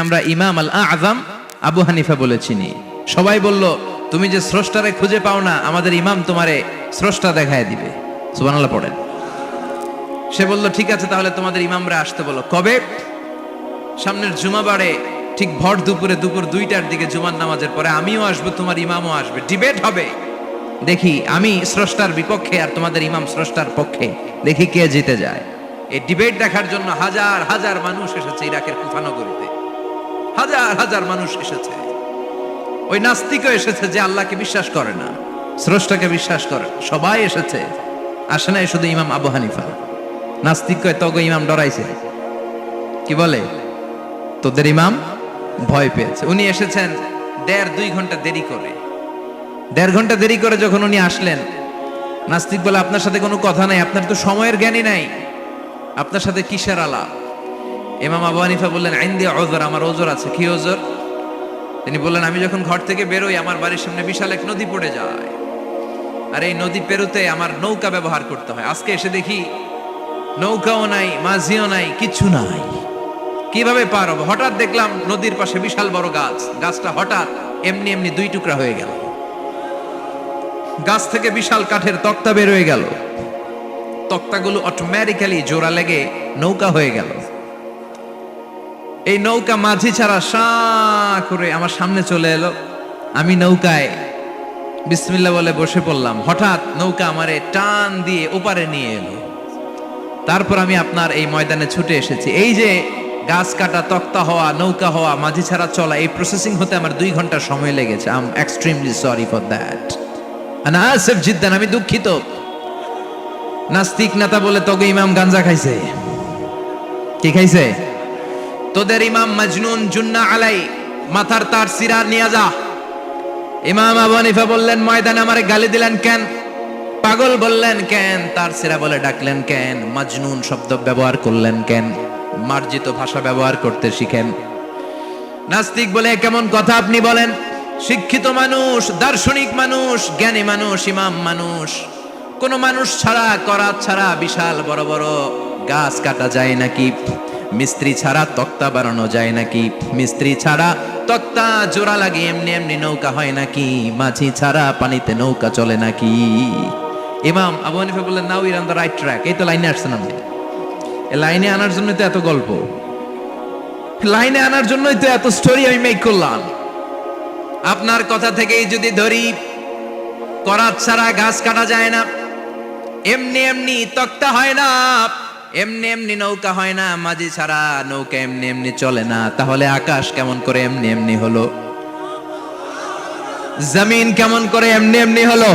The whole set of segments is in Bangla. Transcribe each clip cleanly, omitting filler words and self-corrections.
আমরা ইমাম আল আযম আবু হানিফা বলে চিনি। সবাই বলল, তুমি যে স্রষ্টারে খুঁজে পাও না, আমাদের ইমাম তোমারে স্রষ্টা দেখায় দিবে। সুবহানাল্লাহ পড়েন। সে বলল, ঠিক আছে, তাহলে তোমাদের ইমামরা আসতে বলো। কবে? সামনের জুমাবারে ঠিক ভর দুপুরে, দুপুর 2টার দিকে জুমার নামাজের পরে আমিও আসবো, তোমার ইমামও আসবে, ডিবেট হবে। দেখি আমি স্রষ্টার বিপক্ষে আর তোমাদের ইমাম স্রষ্টার পক্ষে, দেখি কে জিতে যায়। এই ডিবেট দেখার জন্য হাজার হাজার মানুষ এসেছে ইরাকের কুফা নগরীতে। হাজার হাজার মানুষ এসেছে। ওই নাস্তিকও এসেছে যে আল্লাহকে বিশ্বাস করে না, স্রষ্টাকে বিশ্বাস করে। সবাই এসেছে, আসে নাই শুধু ইমাম আবু হানিফা। নাস্তিক কয়, তগো ইমাম ডরাইছে। কি বলে? তোদের ইমাম ভয় পেয়েছে। উনি এসেছেন 1.5-2 ঘন্টা দেরি করে। 1.5 ঘন্টা দেরি করে যখন উনি আসলেন, নাস্তিক বলে, আপনার সাথে কোনো কথা নাই, আপনার তো সময়ের জ্ঞানই নাই, আপনার সাথে কিসের আলাপ? ইমাম আবু হানিফা বললেন, ইনদি উযর, আমার ওজর আছে। কি ওজর? তিনি বললেন, আমি যখন ঘর থেকে বেরোই, আমার বাড়ির সামনে বিশাল এক নদী পড়ে যায়, আর এই নদী পেরোতে আমার নৌকা ব্যবহার করতে হয়। আজকে এসে দেখি নৌকাও নাই, মাঝিও নাই, কিচ্ছু নাই। কিভাবে পার হবো? হঠাৎ দেখলাম নদীর পাশে বিশাল বড় গাছ। গাছটা হঠাৎ এমনি এমনি 2 টুকরা হয়ে গেল। গাছ থেকে বিশাল কাঠের তক্তা বের হয়ে গেল। তক্তাগুলো অটোমেটিক্যালি জোড়া লেগে নৌকা হয়ে গেল। এই নৌকা মাঝি ছাড়া সা করে আমার সামনে চলে এলো। আমি নৌকায় বিসমিল্লাহ বলে বসে পড়লাম। হঠাৎ নৌকা আমারে টান দিয়ে ওপারে নিয়ে এলো। তারপর আমি আপনার এই ময়দানে ছুটে এসেছি। এই যে গাছ কাটা, তক্তা হওয়া, নৌকা হওয়া, মাঝি ছাড়া চলা, এই প্রসেসিং হতে আমার 2 ঘন্টা সময় লেগেছে। I am extremely sorry for that. আনা আসিফ জিদ্দান, আমি দুঃখিত। নাস্তিক নেতা বলে, তোগে ইমাম গাঞ্জা খাইছে। কি খাইছে? তোদের ইমাম মাজনুন, জুন্না আলাই, মাথার তার সিরা নিয়ে যা। ইমাম আবু হানিফা বললেন, ময়দানে আমারে গালি দিলেন কেন? পাগল বললেন কেন? তার সিরা বলে ডাকলেন কেন? মাজনুন শব্দ ব্যবহার করলেন কেন? মার্জিত ভাষা ব্যবহার করতে শিখেন। নাস্তিক বলে, কেমন কথা আপনি বলেন? শিক্ষিত মানুষ, দার্শনিক মানুষ, জ্ঞানী মানুষ, ইমাম মানুষ, কোন মানুষ ছাড়া, করাত ছাড়া বিশাল বড় বড় গাছ কাটা যায় নাকি? মিস্ত্রি ছাড়া তক্তা বানানো যায় নাকি? মিস্ত্রি ছাড়া তক্তা জোড়া লাগে এমনি এমনি নৌকা হয় নাকি? মাঝি ছাড়া পানিতে নৌকা চলে নাকি? ইমাম আবু হানিফা বললেন, now you are on the right track. এই তো লাইনে আসছেন আপনি। এই লাইনে আনার জন্যই তো এত গল্প, লাইনে আনার জন্যই তো এত স্টোরি আমি মেক করলাম। আপনার কথা থেকেই যদি ধরি, করাত ছাড়া গাছ কাটা যায় না, এমনি এমনি তক্তা হয় না, এমনি এমনি নৌকা হয় না, মাঝি ছাড়া নৌকা এমনি এমনি চলে না, তাহলে আকাশ কেমন করে এমনি এমনি হলো? জমিন কেমন করে এমনি এমনি হলো?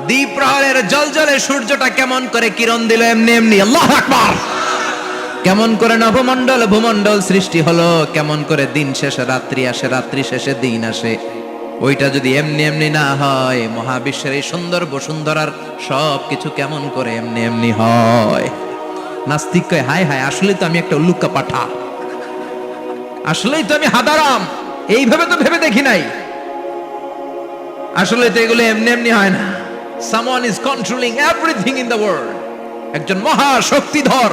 দ্বীপ প্রহরের জলজলে সূর্যটা কেমন করে কিরণ দিল এমনি এমনি? আল্লাহু আকবার! কেমন করে নবমণ্ডল ভূমণ্ডল সৃষ্টি হলো? কেমন করে দিন শেষে রাত্রি আসে, রাত্রি শেষে দিন আসে? ওইটা যদি এমনি এমনি না হয়, মহাবিশ্বের এই সুন্দর বসুন্ধরার সব কিছু কেমন করে এমনি এমনি হয়? নাস্তিক কয়, হায় হায়, আসলেই তো আমি একটা উল্লুক্কা পাঠা, আসলেই তো আমি হাদারাম, এইভাবে তো ভেবে দেখি নাই। আসলে তো এগুলো এমনি এমনি হয় না। Someone is controlling everything in the world. একজন মহা শক্তিধর,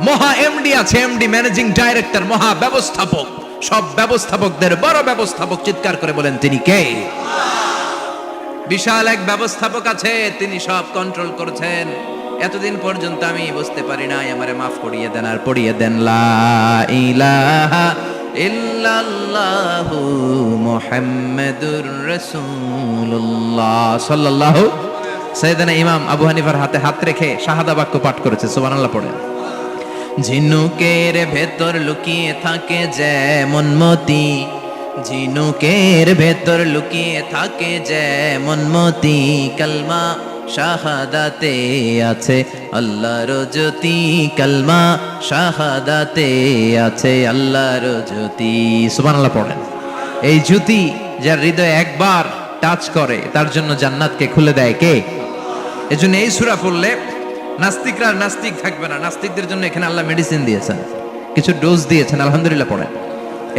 মহা এমডি আছে, এমডি ম্যানেজিং ডাইরেক্টর, মহা ব্যবস্থাপক, সব ব্যবস্থাপকদের বড় ব্যবস্থাপক। চিৎকার করে বলেন, তিনি কে? বিশাল এক ব্যবস্থাপক আছে, তিনি সব কন্ট্রোল করছেন। এতদিন পর্যন্ত আমি বুঝতে পারি নাই, আমারে মাফ করিয়ে দেন আর পড়িয়ে দেন, লা ইলাহা ইল্লাল্লাহু মুহাম্মাদুর রাসূলুল্লাহ সাল্লাল্লাহু। সাইয়েদনা ইমাম আবু হানিফার হাতে হাত রেখে শাহাদা বাক্য পাঠ করেছে। সুবহানাল্লাহ পড়েন। ঝিনুকের ভেতর লুকিয়ে থাকে যেমন মতি, ঝিনুকের ভেতর লুকিয়ে থাকে যেমন মতি, কালমা শাহাদাতে আছে আল্লাহর জ্যোতি, কালমা শাহাদাতে আছে আল্লাহর জ্যোতি। সুবহানাল্লাহ পড়েন। এই জ্যোতি যার হৃদয়ে একবার টাচ করে, তার জন্য জান্নাতকে খুলে দেয় কে? এজন্য এই সূরা পড়লে নাস্তিকরা নাস্তিক থাকবে না। নাস্তিকদের জন্য এখানে আল্লাহ মেডিসিন দিয়েছেন, কিছু ডোজ দিয়েছেন। আলহামদুলিল্লাহ পড়েন।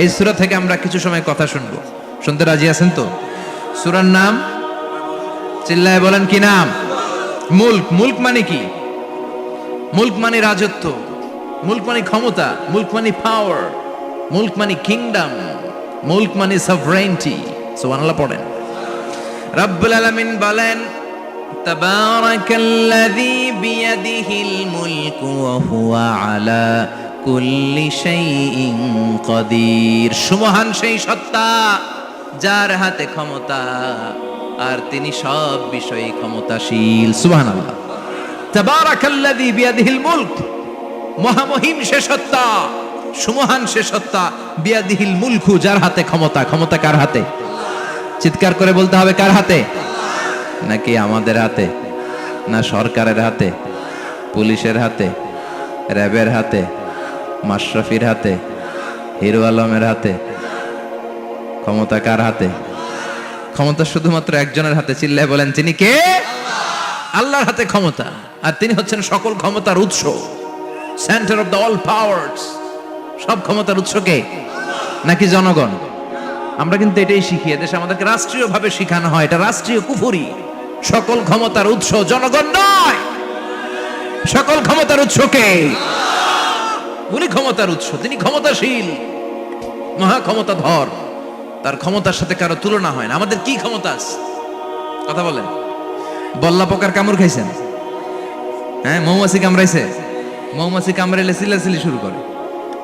এই সূরা থেকে আমরা কিছু সময় কথা শুনবো। শুনতে রাজি আছেন তো? সূরার নাম চিল্লায় বলেন, কি নাম? মুলক। মুলক মানে কি? মুলক মানে রাজত্ব, মুলক মানে ক্ষমতা, মুলক মানে পাওয়ার। মুলক মানে কিংডম, মুলক মানে সভরেন্টি। সুবহানাল্লাহ পড়েন। রব্বুল আলামিন বলেন তাবারাকাল্লাযী বিয়াদিহিল মুলকু ওয়া হুয়া আলা কুল্লি শাইইন কাদির। সুমহান সেই সত্তা যার হাতে ক্ষমতা আর তিনি সব বিষয়ে ক্ষমতাশীল। সুবহানাল্লাহ। তাবারাকাল্লাযী বিয়াদিহিল মুলক, মহামহিম সে সত্তা, সুমহান সে সত্তা, বিয়াদিহিল মুলকু, যার হাতে ক্ষমতা। ক্ষমতা কার হাতে? চিৎকার করে বলতে হবে, কার হাতে? নাকি আমাদের হাতে, না সরকারের হাতে, পুলিশের হাতে, র্যাবের হাতে, মাশরাফির হাতে, হিরো আলমের হাতে? ক্ষমতা কার হাতে? ক্ষমতা শুধুমাত্র একজনের হাতে। চিল্লায় বলেন, তিনি কে? আল্লাহর হাতে ক্ষমতা। আর তিনি হচ্ছেন সকল ক্ষমতার উৎস, centre of the all powers. সব ক্ষমতার উৎস কে? নাকি জনগণ? আমরা কিন্তু এটাই শিখি, দেশে আমাদেরকে রাষ্ট্রীয়ভাবে শিখানো হয়, এটা রাষ্ট্রীয় কুফরি। সকল ক্ষমতার উৎস জনগণ নয়, সকল ক্ষমতার উৎস কে? উনি ক্ষমতার উৎস, তিনি ক্ষমতাশীল, মহা ক্ষমতাধর। তার ক্ষমতার সাথে কারো তুলনা হয় না। আমাদের কি ক্ষমতা আছে? কথা বলেন। বল্লা পোকার কামড় খাইছেন? হ্যাঁ, মৌমাছি কামড়াইছে? মৌমাছি কামড়াইলে চিল্লাচিল্লি শুরু করে,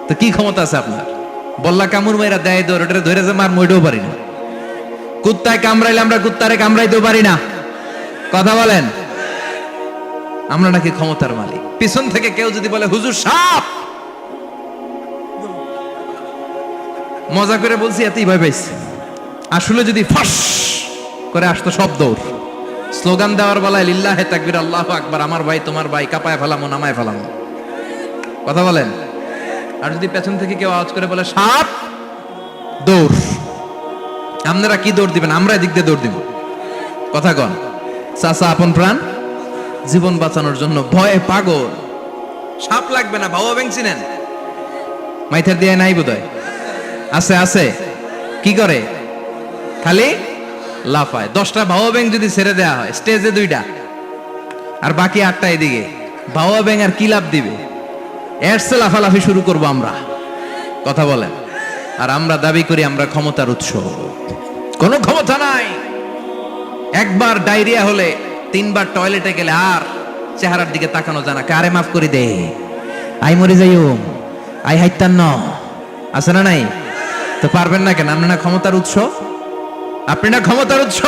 তো কি ক্ষমতা আছে আপনার? বল্লা কামড় মেয়েরা দেয় দৌড়, ওটা ধরে যে মার মইটাও পারি না। কুত্তায় কামড়াইলে আমরা কুত্তারে কামড়াইতেও পারি না। কথা বলেন। আমরা নাকি ক্ষমতার মালিক। পিছন থেকে কেউ যদি বলে হুজুর সাপ, মজা করে বলছি, এতই ভয় পাইছে। আসলে যদি ফাঁস করে আসতো সব দৌড়। স্লোগান দেওয়ার বেলায় লিল্লাহে তাকবীর, আল্লাহু আকবার, আমার ভাই তোমার ভাই, কাপায় ফেলামো নামায় ফেলামো। কথা বলেন। আর যদি পেছন থেকে কেউ আওয়াজ করে বলে সাপ, দৌড়। আপনারা কি দৌড় দিবেন? আমরা এদিক দিয়ে দৌড় দিব। কথা কন। চাচা আপন প্রাণ জীবন বাঁচানোর জন্য ভয়ে পাগল। সাপ লাগবে না, ভাও ব্যাং চিনেন? মাইথার দিয়ে নাই বোধহয়। আছে আছে। কি করে? খালি লাফায়। 10টা ভাও ব্যাং যদি ছেড়ে দেয়া হয়, স্টেজে 2টা আর বাকি 8টা এদিকে, ভাও ব্যাং আর কি লাভ দিবে? এরসে লাফালাফি শুরু করবো আমরা। কথা বলেন। আর আমরা দাবি করি আমরা ক্ষমতার উৎস। কোনো ক্ষমতা নাই। একবার ডায়রিয়া হলে 3বার টয়লেটে গেলে আর চেহারার দিকে তাকানো যায় না। কারে মাফ করে দে, আই মরে যাইও, আই হাইতান ন, আছে না নাই? তো পারবেন না কেন? আপনি না ক্ষমতার উৎস, আপনি না ক্ষমতার উৎস।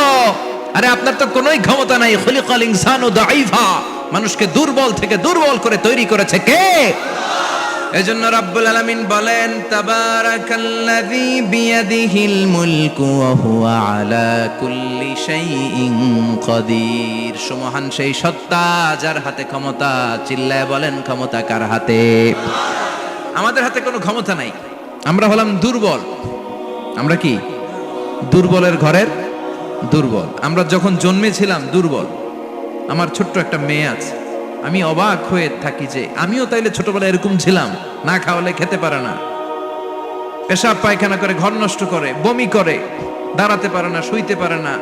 আরে আপনার তো কোনোই ক্ষমতা নাই। খুলিকাল ইনসানু দাঈফা, মানুষকে দুর্বল থেকে দুর্বল করে তৈরি করেছে কে? এজন্য রাব্বুল আলামিন বলেন তাবারাকাল্লাযী বিয়াদিহিল মুলকু ওয়া হুয়া আলা কুল্লি শাইইন কাদির। সুমহান সেই সত্তা যার হাতে ক্ষমতা। চিল্লায় বলেন, ক্ষমতা কার হাতে? আমাদের হাতে কোনো ক্ষমতা নাই। আমরা হলাম দুর্বল। আমরা কি? দুর্বলের ঘরের দুর্বল। আমরা যখন জন্মেছিলাম দুর্বল। আমার ছোট্ট একটা মেয়ে আছে, আমি অবাক হয়ে থাকি যে আমিও তাইলে ছোটবেলায় এরকম ছিলাম। না খাওয়ালে খেতে পারে না, পেশাব পায়খানা করে, ঘর নষ্ট করে, বমি করে, দাঁড়াতে পারে না, শুইতে পারে না,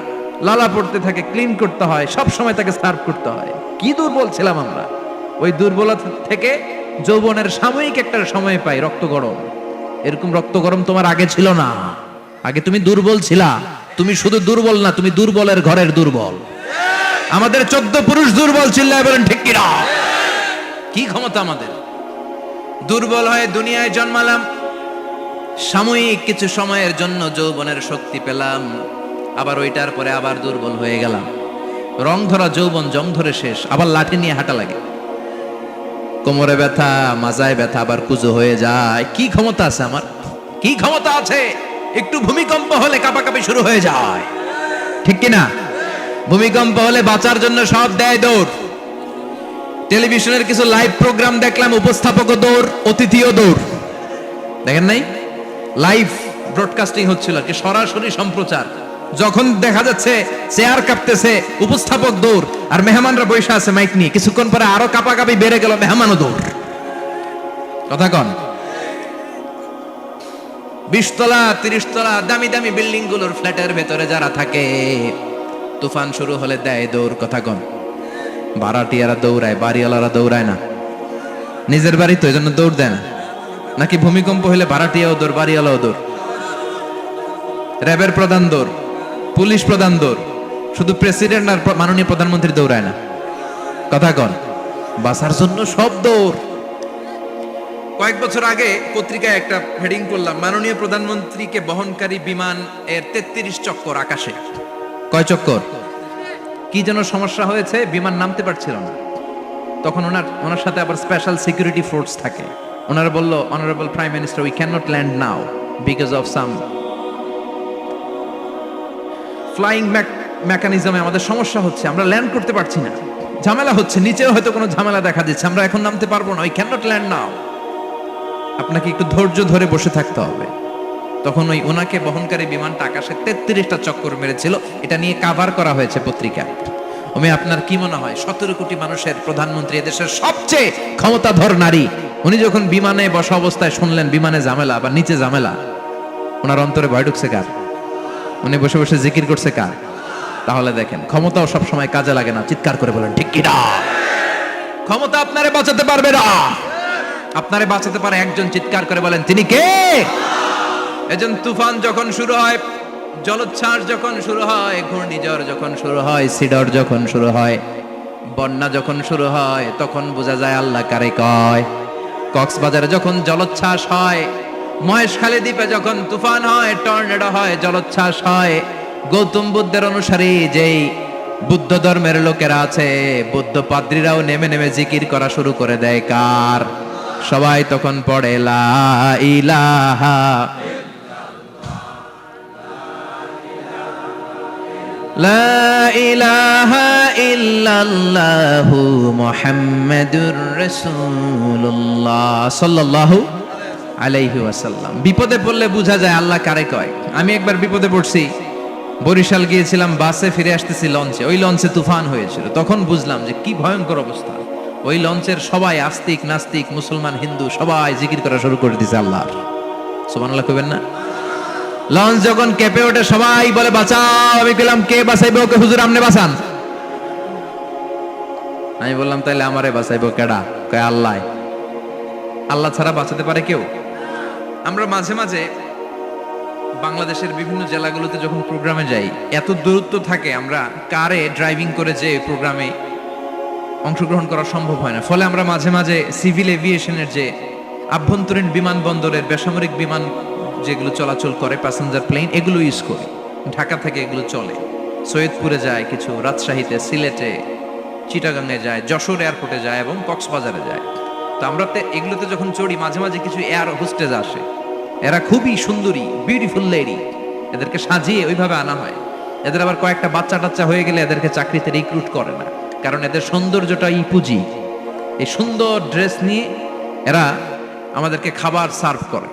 লালা পড়তে থাকে, ক্লিন করতে হয়, সব সময় তাকে সার্ভ করতে হয়। কি দুর্বল ছিলাম আমরা। ওই দুর্বলতা থেকে যৌবনের সাময়িক একটা সময় পাই রক্ত গরম। এরকম রক্ত গরম তোমার আগে ছিল না। আগে তুমি দুর্বল ছিলা। তুমি শুধু দুর্বল না, তুমি দুর্বলের ঘরের দুর্বল। আমাদের 14 পুরুষ দুর্বল। চিল্লায় বলেন ঠিক কিনা? কি ক্ষমতা আমাদের? দুর্বল হয়ে দুনিয়ায় জন্মালাম, সাময়িক কিছু সময়ের জন্য যৌবনের শক্তি পেলাম, আবার ওইটার পরে আবার দুর্বল হয়ে গেলাম। রং ধরা যৌবন জং ধরে শেষ, আবার লাঠি নিয়ে হাঁটা লাগে। কোমরে ব্যথা, মাজায় ব্যথা, আবার কুজো হয়ে যায়। কি ক্ষমতা আছে আমার? কি ক্ষমতা আছে? একটু ভূমিকম্প হলে কাঁপাকাঁপি শুরু হয়ে যায়, ঠিক কিনা? ভূমিকম্প হলে বাঁচার জন্য সব দেয় দৌড়। টেলিভিশনের কিছু লাইভ প্রোগ্রাম দেখলাম, উপস্থাপকও দৌড়, অতিথিও দৌড়। দেখেন নাই? লাইভ ব্রডকাস্টিং হচ্ছিল, কি সরাসরি সম্প্রচার। যখন দেখা যাচ্ছে চেয়ার কাঁপতেছে, উপস্থাপক দৌড়, আর মেহমানরা বসে আছে মাইক নিয়ে। কিছুক্ষণ পরে আরো কাঁপাকাঁপি বেড়ে গেল, মেহমানও দৌড়। কথা কন। 20 তলা 30 তলা দামি দামি বিল্ডিং গুলোর ফ্ল্যাটের ভেতরে যারা থাকে, তুফান শুরু হলে দেয় দৌড়। কথা কন। ভাড়াটিয়ারা দৌড়ায়, বাড়িওয়ালারা দৌড়ায় না। নিজের বাড়ি তো, এই জন্য দৌড় দেয় না। নাকি ভূমিকম্প হলে ভাড়াটিয়াও দৌড়, বাড়িওয়ালাও দৌড়, র্যাবের প্রধান দৌড়, পুলিশ প্রধান দৌড়, শুধু প্রেসিডেন্ট আর মাননীয় প্রধানমন্ত্রী দৌড়ায় না? কথা কন, বাঁচার জন্য সব দৌড়। কয়েক বছর আগে পত্রিকায় একটা হেডিং করলাম, মাননীয় প্রধানমন্ত্রীকে বহনকারী বিমান এর 33 চক্কর আকাশে। কয় চক্কর? কি যেন সমস্যা হয়েছে, বিমান নামতে পারছিল না। তখন ওনার সাথে আবার স্পেশাল সিকিউরিটি ফোর্স থাকে। ওনারা বলল, honourable prime minister, we can not land now because of some flying মেকানিজমে আমাদের সমস্যা হচ্ছে, আমরা ল্যান্ড করতে পারছি না, ঝামেলা হচ্ছে, নিচেও হয়তো কোনো ঝামেলা দেখা দিচ্ছে, আমরা এখন নামতে পারবো না, উই ক্যান নট ল্যান্ড নাও। আপনাকে একটু ধৈর্য ধরে বসে থাকতে হবে। তখন ওই ওনাকে বহনকারী বিমানটা আকাশে 33টা চক্কর মেরেছিল। এটা নিয়ে কাভার করা হয়েছে পত্রিকায়। আপনার কি মনে হয় 17 কোটি মানুষের প্রধানমন্ত্রী, দেশের সবচেয়ে ক্ষমতাধর নারী, উনি যখন বিমানে বসা অবস্থায় শুনলেন বিমানে ঝামেলা বা নিচে ঝামেলা, ওনার অন্তরে ভয় ঢুকছে কার? উনি বসে বসে জিকির করছে কার? তাহলে দেখেন, ক্ষমতাও সব সময় কাজে লাগে না। চিৎকার করে বলেন ঠিক কি না? ক্ষমতা আপনারে বাঁচাতে পারবে না, আপনারে বাঁচাতে পারে একজন। চিৎকার করে বলেন তিনি কে? এজন তুফান যখন শুরু হয়, জলোচ্ছ্বাস যখন শুরু হয়, ঘূর্ণিঝড় যখন শুরু হয়, সিডর যখন শুরু হয়, বন্যা যখন শুরু হয়, তখন বোঝা যায় আল্লাহ কারে কয়। কক্সবাজারে যখন জলোচ্ছ্বাস হয়, মহেশখালী দ্বীপে যখন তুফান হয়, টর্নেডো হয়, জলোচ্ছ্বাস হয়, গৌতম বুদ্ধের অনুসারী যেই বুদ্ধ ধর্মের লোকেরা আছে, বুদ্ধ পাদ্রীরাও নেমে নেমে জিকির করা শুরু করে দেয় কার? সবাই তখন পড়ে লা ইলাহা লা ইলাহা ইল্লাল্লাহু মুহাম্মাদুর রাসূলুল্লাহ সাল্লাল্লাহু আলাইহি ওয়াসাল্লাম। বিপদে পড়লে বোঝা যায় আল্লাহ কারে কয়। আমি একবার বিপদে পড়ছি, বরিশাল গিয়েছিলাম, বাসে ফিরে আসতেছি লঞ্চে, ওই লঞ্চে তুফান হয়েছিল। তখন বুঝলাম যে কি ভয়ঙ্কর অবস্থা। ওই লঞ্চের সবাই আস্তিক নাস্তিক, মুসলমান হিন্দু সবাই জিকির করা শুরু করে দিয়েছে আল্লাহর। সুবহানাল্লাহ কইবেন না? লঞ্চ যখন কেঁপে ওঠে, সবাই বলে বাঁচাও। আমি বললাম কে বাঁচাইবে ওকে? হুজুর আপনি বাঁচান। আমি বললাম তাইলে আমারে বাঁচাইবো কেডা? কয় আল্লাহ। আল্লাহ ছাড়া বাঁচাতে পারে কেউ? আমরা মাঝে মাঝে বাংলাদেশের বিভিন্ন জেলাগুলোতে যখন প্রোগ্রামে যাই, এত দূরত্ব থাকে, আমরা কারে ড্রাইভিং করে যে প্রোগ্রামে অংশগ্রহণ করা সম্ভব হয় না। ফলে আমরা মাঝে মাঝে সিভিল এভিয়েশনের যে আভ্যন্তরীণ বিমানবন্দরের বেসামরিক বিমান যেগুলো চলাচল করে, প্যাসেঞ্জার প্লেন, এগুলো ইউজ করি। ঢাকা থেকে এগুলো চলে, সৈয়দপুরে যায় কিছু, রাজশাহীতে, সিলেটে, চিটাগাংয়ে যায়, যশোর এয়ারপোর্টে যায় এবং কক্সবাজারে যায়। তো আমরা এগুলোতে যখন চড়ি, মাঝে মাঝে কিছু এয়ার হোস্টেজ আসে, এরা খুবই সুন্দরী, বিউটিফুল লেডি, এদেরকে সাজিয়ে ওইভাবে আনা হয়। এদের আবার কয়েকটা বাচ্চা টাচ্চা হয়ে গেলে এদেরকে চাকরিতে রিক্রুট করে না, কারণ এদের সৌন্দর্যটাই পুঁজি। এই সুন্দর ড্রেস নিয়ে এরা আমাদেরকে খাবার সার্ভ করে।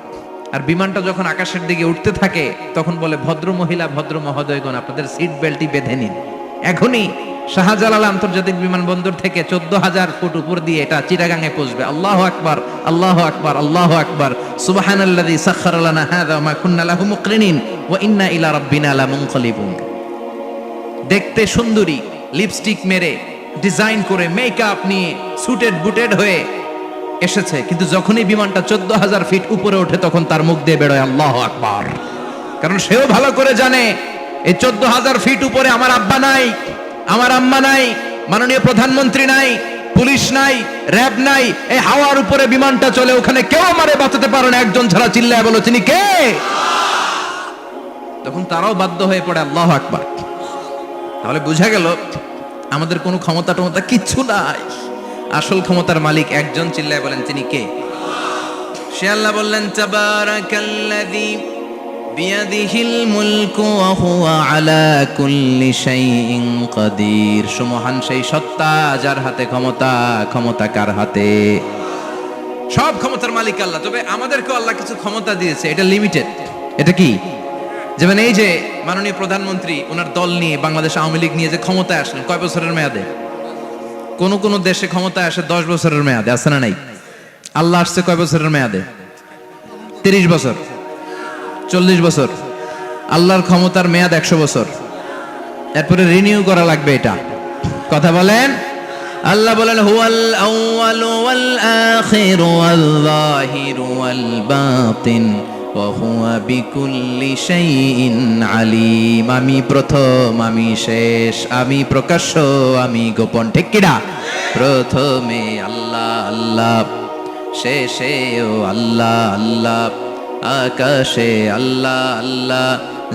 আর বিমানটা যখন আকাশের দিকে উঠতে থাকে, তখন বলে ভদ্র মহিলা, ভদ্র মহোদয়গণ, আপনাদের সিট বেল্টই বেঁধে নিন, এখনই শাহজালাল আন্তর্জাতিক বিমানবন্দর থেকে 14,000 ফুট উপর দিয়ে এটা চিটাগাংয়ে পৌঁছবে। আল্লাহু আকবার, আল্লাহু আকবার, আল্লাহু আকবার, সুবহানাল্লাযী সাখখারা লানা হাযা ওয়া মা কুন্না লাহু মুকরিনিন ওয়া ইন্না ইলা রাব্বিনা লামুনকালিবুন। দেখতে সুন্দরী, লিপস্টিক মেরে, ডিজাইন করে, মেকআপ নিয়ে, সুটেড বুটেড হয়ে এসেছে, কিন্তু যখনই বিমানটা 14,000 ফিট উপরে ওঠে, তখন তার মুখ দিয়ে বেরোয় আল্লাহু আকবার। কারণ সেও ভালো করে জানে এই 14,000 ফিট উপরে আমার আব্বা নাই, আমার আম্মা নাই, মাননীয় প্রধানমন্ত্রী নাই, পুলিশ নাই, র্যাব নাই, এই হাওয়ার উপরে বিমানটা চলে, ওখানে কেউ আমারে বাঁচাতে পারে না, একজন ছাড়া। চিল্লায় বলো তিনি কে? তখন তারাও বাধ্য হয়ে পড়ে আল্লাহু আকবার। তাহলে বোঝা গেল আমাদের কোনো ক্ষমতা টমতা কিচ্ছু নাই, আসল ক্ষমতার মালিক একজন। চিল্লায় বলেন তিনি কে? সে আল্লাহ বললেন তাবারাকাল্লাযী বিয়াদিহিল মুলকু ওয়া হুয়া আলা কুল্লি শাইইন কাদির। সুমহান সেই সত্তা যার হাতে ক্ষমতা। ক্ষমতা কার হাতে? সব ক্ষমতার মালিক আল্লাহ। তবে আমাদেরকে আল্লাহ কিছু ক্ষমতা দিয়েছে, এটা লিমিটেড। এটা কি? যেমন এই যে মাননীয় প্রধানমন্ত্রী ওনার দল নিয়ে, বাংলাদেশ আওয়ামী লীগ নিয়ে যে ক্ষমতায় আসলেন, কয় বছরের মেয়াদে? কোন কোন দেশে ক্ষমতায় আসে 10 বছরের মেয়াদে, আছে না নাই? আল্লাহ আসছে কয় বছরের মেয়াদে? 30 বছর, 40 বছর। আল্লাহর ক্ষমতার মেয়াদ 100 বছর। এরপরে রিনিউ করা লাগবে। এটা কথা বলেন। আল্লাহ বলেন হুয়াল আউয়ালু ওয়াল আখিরু ওয়াল যাহিরু ওয়াল বাতিন ওয়া হুয়া বিকুল্লি শাইইন আলিম। আমি প্রথম, আমি শেষ, আমি প্রকাশ্য, আমি গোপন। ঠিক কিনা? প্রথমে আল্লাহ আল্লাহ, শেষেও আল্লাহ আল্লাহ, আকাশে আল্লাহ আল্লাহ,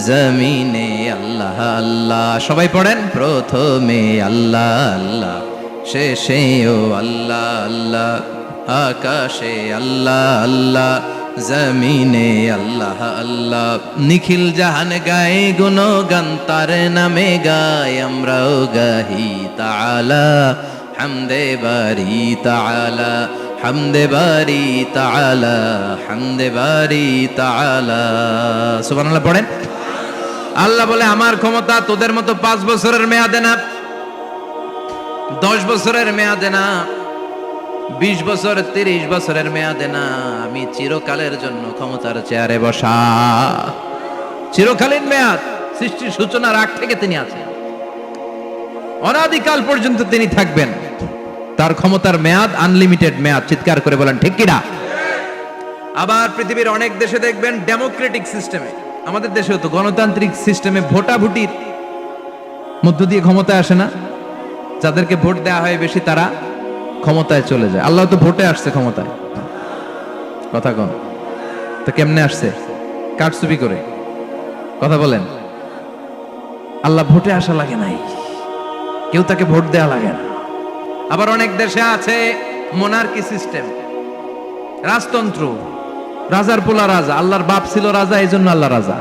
জমিনে আল্লাহ আল্লাহ। সবাই পড়েন, প্রথমে আল্লাহ আল্লাহ, শেষেও আল্লাহ আল্লাহ, আকাশে আল্লাহ আল্লাহ, জমিনে আল্লাহ আল্লাহ। নিখিল জাহান গায়ে গুণগান তার নামে গায়, আমরাও গাহি তাআলা হামদে বারি তাআলা, হামদে বারি তাআলা, হামদে বারি তাআলা। সুবহানাল্লাহ পড়েন। আল্লাহ বলে আমার ক্ষমতা তোদের মতো 5 বছরের মেয়াদে না, 10 বছরের মেয়াদে না, 20 বছর 30 বছরের মেয়াদে না, আমি চিরকালের জন্য ক্ষমতার চেয়ারে বসা। চিরকালীন মেয়াদ, সৃষ্টির সূচনার আগ থেকে তিনি আছেন, অনাদিকাল পর্যন্ত তিনি থাকবেন। তার ক্ষমতার মেয়াদ আনলিমিটেড মেয়াদ। চিৎকার করে বলেন ঠিক কিনা? আবার পৃথিবীর অনেক দেশে দেখবেন ডেমোক্রেটিক সিস্টেমে, আমাদের দেশেও তো গণতান্ত্রিক সিস্টেমে ভোটাভুটির মধ্য দিয়ে ক্ষমতায় আসে না, যাদেরকে ভোট দেওয়া হয় বেশি তারা ক্ষমতায় চলে যায়। আল্লাহ তো ভোটে আসছে ক্ষমতায়, কথা কন তো কেমনে আসছে? কারচুপি করে। কথা বলেন। আল্লাহ ভোটে আসা লাগে নাই, কেউ তাকে ভোট দেওয়া লাগে না। আবার অনেক দেশে আছে মোনার্কি সিস্টেম, রাজতন্ত্র, রাজার পোলা রাজা, আল্লাহর বাপ ছিল রাজা, এই জন্য আল্লাহ রাজা।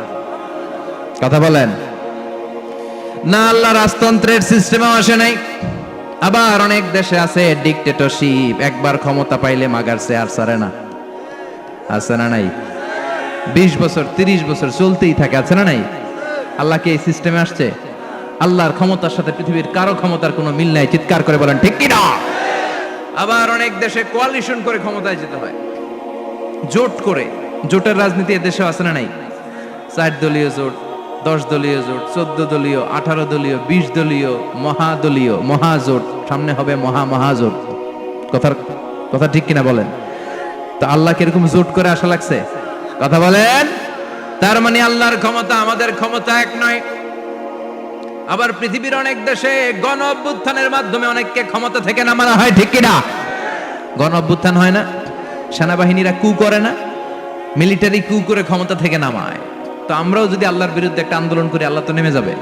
কথা বলেন না, আল্লাহ রাজতন্ত্রের সিস্টেমেও আসে নাই। আবার অনেক দেশে আছে ডিক্টেটরশিপ, একবার ক্ষমতা পাইলে মাগার চেয়ার ছাড়ে না। আছে না নাই? 20 বছর 30 বছর চলতেই থাকে, আছে না নাই? আল্লাহ কি এই সিস্টেমে আসছে? আল্লাহর ক্ষমতার সাথে পৃথিবীর কারো ক্ষমতার কোনো মিল নাই। চিৎকার করে বলেন ঠিক কিনা? আবার অনেক দেশে কোয়ালিশন করে ক্ষমতায় যেতে হয়, জোট করে। জোটের রাজনীতি এ দেশে আছে না নাই? 4 দলীয় জোট, 10 দলীয় জোট, 14 দলীয়, 18 দলীয়, 20 দলীয়, মহাদলীয়, মহাজোট, সামনে হবে মহাজোট। কথা ঠিক কিনা বলেন? তো আল্লাহ কিরকম জোট করে আসা লাগছে? কথা বলেন। তার মানে আল্লাহর ক্ষমতা আমাদের ক্ষমতা এক নয়। আবার পৃথিবীর অনেক দেশে গণ অভ্যুত্থানের মাধ্যমে অনেককে ক্ষমতা থেকে নামানো হয়। ঠিক কিনা? গণ অভ্যুত্থান হয় না, সেনাবাহিনীরা কু করে না, মিলিটারি কু করে ক্ষমতা থেকে নামায়। তো আমরাও যদি আল্লাহর বিরুদ্ধে একটা আন্দোলন করি, আল্লাহ তো নেমে যাবে,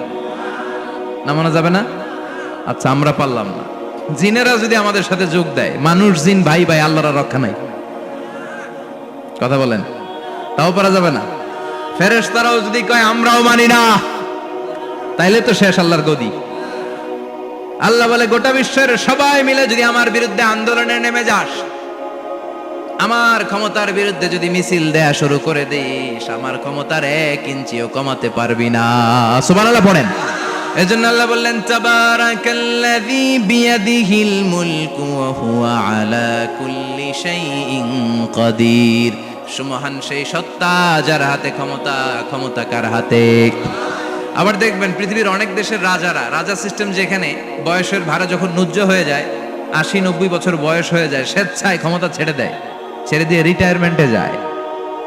নামানো যাবে না? আচ্ছা আমরা পারলাম না, জিনেরা যদি আমাদের সাথে যোগ দেয়, মানুষ জিন ভাই ভাই, আল্লাহর রক্ষা নাই। কথা বলেন, তাও পারা যাবে না। ফেরেশতারাও যদি কয় আমরাও মানি না, তাইলে তো শেষ আল্লাহর গদি। আল্লাহ বলে গোটা বিশ্বের সবাই মিলে যদি আমার বিরুদ্ধে আন্দোলনে নেমে যাস, আমার ক্ষমতার বিরুদ্ধে যদি মিছিল দেয়া শুরু করে দিস, আমার ক্ষমতার 1 ইঞ্চিও কমাতে পারবি না। সুবহানাল্লাহ পড়েন। এজন্য আল্লাহ বললেন তাবারাকাল্লাযী বিয়াদিহিল মুলকু ওয়া হুয়া আলা কুল্লি শাইইন কাদির। সুমহান সেই সত্তা যার হাতে ক্ষমতা, ক্ষমতা কার হাতে? আবার দেখবেন পৃথিবীর অনেক দেশের রাজারা, রাজা সিস্টেম যেখানে বয়সের ভাড়া যখন নুজ্জ হয়ে যায়, 80-90 বছর বয়স হয়ে যায়, স্বেচ্ছায় ক্ষমতা ছেড়ে দেয়, ছেড়ে দিয়ে রিটায়ারমেন্টে যায়।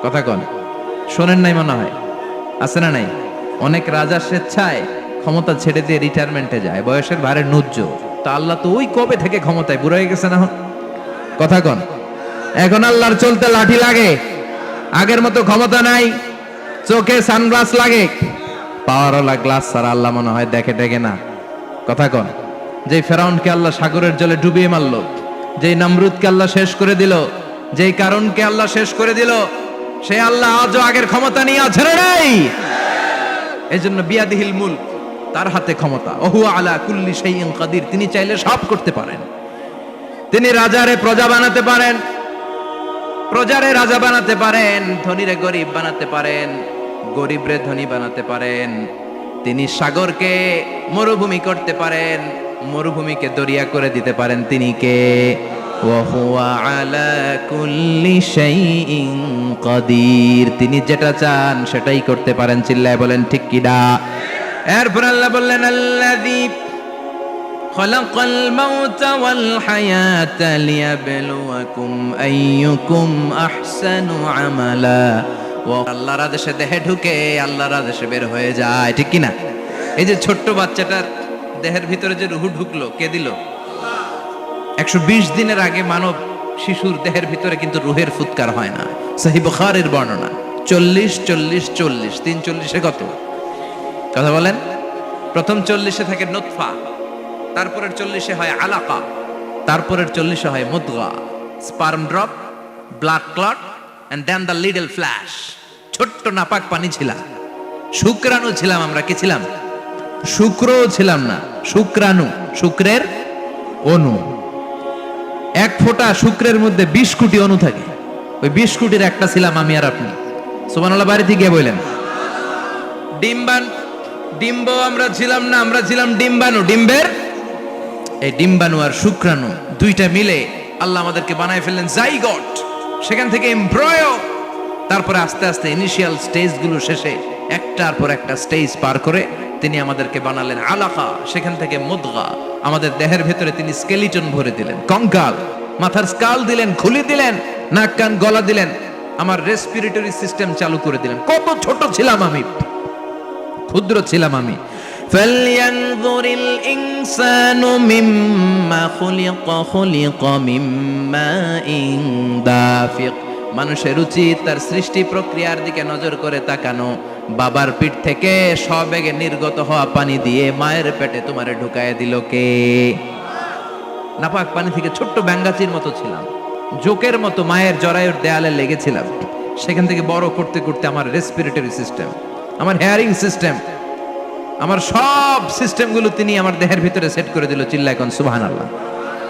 কথা কন, শোনেন নাই মনে হয়? আছে না নাই? অনেক রাজা স্বেচ্ছায় ক্ষমতা ছেড়ে দিয়ে রিটায়ারমেন্টে যায়, বয়সের ভারে নুজ্জ। তো আল্লাহ তো ওই কবে থেকে ক্ষমতায়, বুড়ো হয়ে গেছে না? কথা কন। এখন আল্লাহর চলতে লাঠি লাগে, আগের মতো ক্ষমতা নাই, চোখে সানগ্লাস লাগে, পাওয়ারওয়ালা গ্লাস ছাড়া আল্লাহ মনে হয় দেখে টেকে না। কথা কন। যেই ফেরাউনকে আল্লাহ সাগরের জলে ডুবিয়ে মারল, যেই নমরুদকে আল্লাহ শেষ করে দিল, যেই কারণকে আল্লাহ শেষ করে দিল, সে আল্লাহ আজও আগের ক্ষমতা নিয়ে আছে না নাই? এজন্য বিয়াদিহিল মুলক, তার হাতে ক্ষমতা। ওহু আলা কুল্লি শাইইন কাদির, তিনি চাইলে সব করতে পারেন। তিনি রাজারে প্রজা বানাতে পারেন, প্রজারে রাজা বানাতে পারেন, ধনীরে গরিব বানাতে পারেন, গরিবরে ধনী বানাতে পারেন। তিনি সাগরকে মরুভূমি করতে পারেন, মরুভূমিকে দরিয়া করে দিতে পারেন। তিনি কে? ওয়া হুয়া আলা কুল্লি শাইইন কাদির। তিনি যেটা চান সেটাই করতে পারেন। চিল্লায় বলেন ঠিক কিনা? এরপর আল্লাহ বললেন আল্লাযী খালাকাল মাউতা ওয়াল হায়াতা লিয়াবলুয়াকুম আইয়ুকুম আহসানু আমালা। আল্লাহর আদেশে দেহে ঢুকে আল্লাহর আদেশে বের হয়ে যায়, ঠিক কি না? এই যে ছোট্ট বাচ্চাটার দেহের ভিতরে যে রুহু ঢুকলো, কে দিল? 120 দিনের আগে মানব শিশুর দেহের ভিতরে কিন্তু রুহের ফুৎকার হয় না। সহিহ বুখারীর বর্ণনা 40 40 40 340 কত কথা বলেন? প্রথম 40 থাকে নুতফা, তারপরের 40 হয় আলাকা, তারপরের 40 হয় মুদগা, sperm drop, blood clot and then the little flesh. ছোট্ট নাপাক পানি ছিলাম, শুক্রাণু ছিলাম আমরা। কি ছিলাম? শুক্রও ছিলাম না, শুক্রাণু, শুক্রের অণু। এক ফোঁটা শুক্রের মধ্যে 20 কোটি অণু থাকে, ওই 20 কোটির একটা ছিলাম আমি আর আপনি। সুবহানাল্লাহ বাড়িতে গিয়ে বললেন। ডিম্ব আমরা ছিলাম না, আমরা ছিলাম ডিম্বাণু। ডিম্বের এই ডিম্বাণু আর শুক্রাণু দুইটা মিলে আল্লাহ আমাদেরকে বানায় ফেললেন জাইগট, সেখান থেকে এমব্রয়ো, তারপরে আস্তে আস্তে ইনিশিয়াল স্টেজগুলো শেষে একটার পর একটা স্টেজ পার করে তিনি আমাদেরকে বানালেন আলাকা, সেখান থেকে মুদগা। আমাদের দেহের ভেতরে তিনি স্কেলিটন ভরে দিলেন, কঙ্কাল, মাথার স্কাল দিলেন, খুলি দিলেন, নাক কান গলা দিলেন, আমার রেসপিরেটরি সিস্টেম চালু করে দিলেন। কত ছোট ছিলাম আমি, ক্ষুদ্র ছিলাম আমি। ফালইয়ানযুরিল ইনসানু মিম্মা খুলিকা, খুলিকা মিম্মা ইন দাফিক। মানুষের উচিত তার সৃষ্টি প্রক্রিয়ার দিকে নজর করে তাকানো। বাবার পিঠ থেকে সবেগে নির্গত হওয়া পানি দিয়ে মায়ের পেটে তোমারে ঢুকায় দিল কে? নাপাক পানি থেকে ছোট্ট ব্যাঙ্গাচির মতো ছিলাম, জোকের মতো মায়ের জরায়ুর দেয়ালে লেগেছিলাম। সেখান থেকে বড় করতে করতে আমার রেসপিরেটরি সিস্টেম, আমার হেয়ারিং সিস্টেম, আমার সব সিস্টেমগুলো তিনি আমার দেহের ভিতরে সেট করে দিল। চিল্লায় কোন সুবহানাল্লাহ।